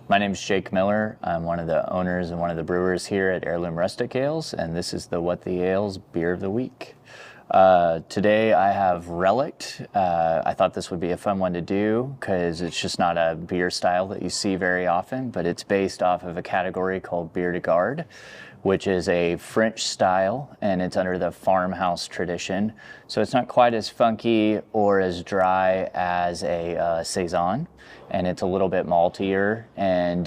My name is Jake Miller. I'm one of the owners and one of the brewers here at Heirloom Rustic Ales, and this is the What the Ales Beer of the Week. Today I have Relict. I thought this would be a fun one to do because it's just not a beer style that you see very often, but it's based off of a category called Bière de Garde, which is a French style, and it's under the farmhouse tradition. So it's not quite as funky or as dry as a saison, and it's a little bit maltier, and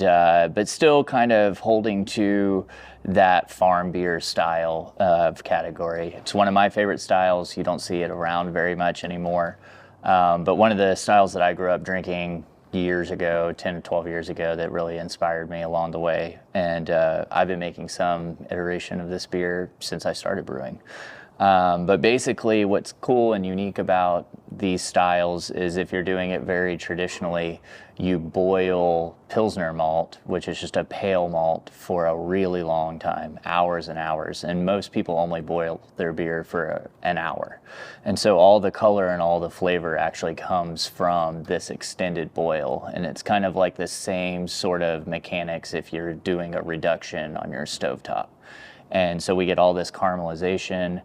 but still kind of holding to that farm beer style of category. It's one of my favorite styles. You don't see it around very much anymore, but one of the styles that I grew up drinking years ago, 10 or 12 years ago, that really inspired me along the way. And I've been making some iteration of this beer since I started brewing. But basically what's cool and unique about these styles is if you're doing it very traditionally, you boil Pilsner malt, which is just a pale malt, for a really long time, hours and hours. And most people only boil their beer for an hour. And so all the color and all the flavor actually comes from this extended boil. And it's kind of like the same sort of mechanics if you're doing a reduction on your stovetop. And so we get all this caramelization,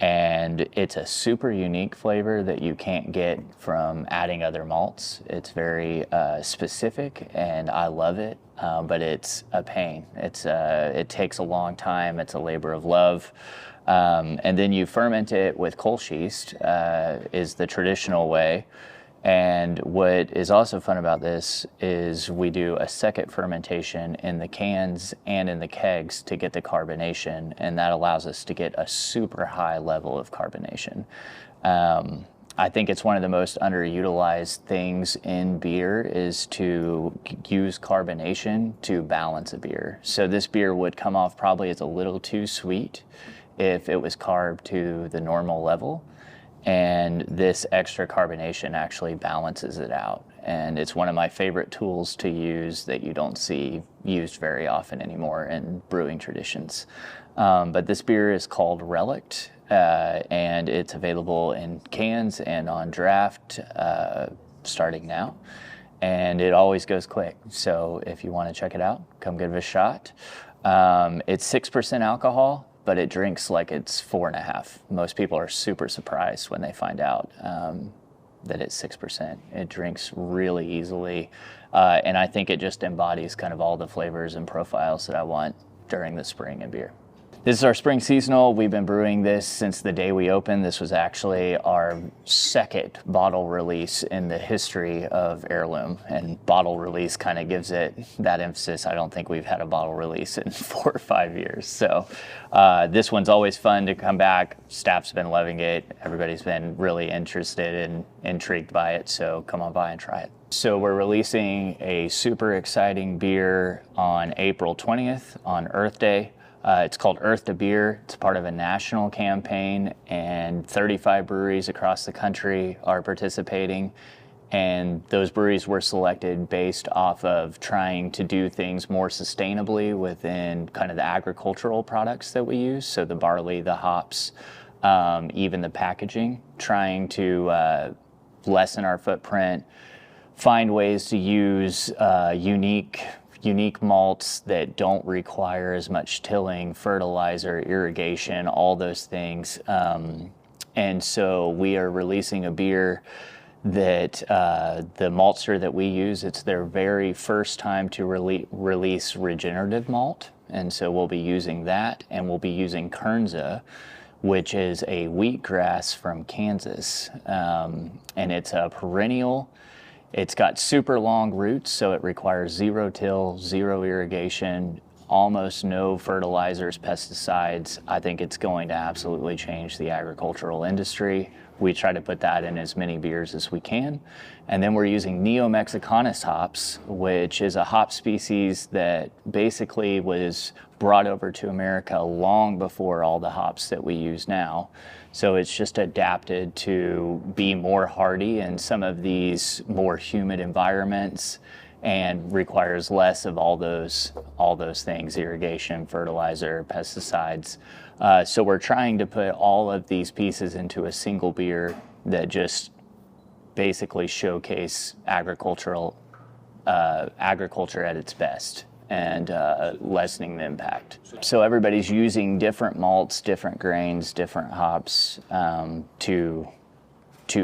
and it's a super unique flavor that you can't get from adding other malts. It's very specific, and I love it, but it's a pain. It takes a long time. It's a labor of love. And then you ferment it with kolschist, is the traditional way. And what is also fun about this is we do a second fermentation in the cans and in the kegs to get the carbonation, and that allows us to get a super high level of carbonation. I think it's one of the most underutilized things in beer is to use carbonation to balance a beer. So this beer would come off probably as a little too sweet if it was carved to the normal level. And this extra carbonation actually balances it out. And it's one of my favorite tools to use that you don't see used very often anymore in brewing traditions. But this beer is called Relict, and it's available in cans and on draft starting now. And it always goes quick. So if you want to check it out, come give it a shot. It's 6% alcohol, but it drinks like it's 4.5. Most people are super surprised when they find out that it's 6%. It drinks really easily, and I think it just embodies kind of all the flavors and profiles that I want during the spring in beer. This is our spring seasonal. We've been brewing this since the day we opened. This was actually our second bottle release in the history of Heirloom, and bottle release kind of gives it that emphasis. I don't think we've had a bottle release in 4 or 5 years. So this one's always fun to come back. Staff's been loving it. Everybody's been really interested and intrigued by it. So come on by and try it. So we're releasing a super exciting beer on April 20th on Earth Day. It's called Earth to Beer. It's part of a national campaign, and 35 breweries across the country are participating. And those breweries were selected based off of trying to do things more sustainably within kind of the agricultural products that we use. So the barley, the hops, even the packaging, trying to lessen our footprint, find ways to use unique malts that don't require as much tilling, fertilizer, irrigation, all those things. And so we are releasing a beer that the maltster that we use, it's their very first time to release regenerative malt. And so we'll be using that, and we'll be using Kernza, which is a wheatgrass from Kansas. And it's a perennial. It's got super long roots, so it requires 0 till, 0 irrigation, almost no fertilizers, pesticides. I think it's going to absolutely change the agricultural industry. We try to put that in as many beers as we can. And then we're using Neo-Mexicanus hops, which is a hop species that basically was brought over to America long before all the hops that we use now. So it's just adapted to be more hardy in some of these more humid environments and requires less of all those things: irrigation, fertilizer, pesticides. So we're trying to put all of these pieces into a single beer that just basically showcase agricultural agriculture at its best and lessening the impact. So everybody's using different malts, different grains, different hops to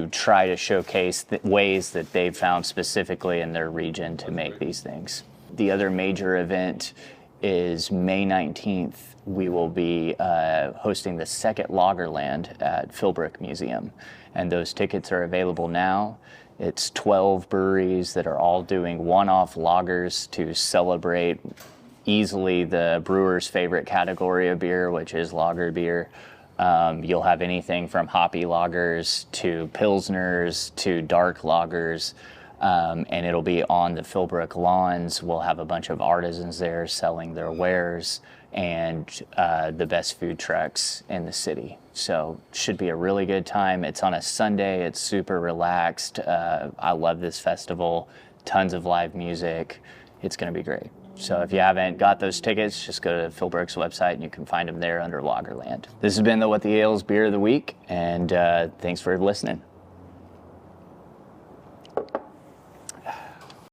try to showcase the ways that they've found specifically in their region to make these things. The other major event is May 19th. We will be hosting the second Lagerland at Philbrook Museum, and those tickets are available now. It's 12 breweries that are all doing one-off lagers to celebrate easily the brewer's favorite category of beer, which is lager beer. You'll have anything from hoppy lagers to pilsners to dark lagers, and it'll be on the Philbrook lawns. We'll have a bunch of artisans there selling their wares and the best food trucks in the city. So should be a really good time. It's on a Sunday. It's super relaxed. I love this festival. Tons of live music. It's going to be great. So if you haven't got those tickets, just go to Philbrook's website and you can find them there under Lagerland. This has been the What the Ales Beer of the Week, and thanks for listening.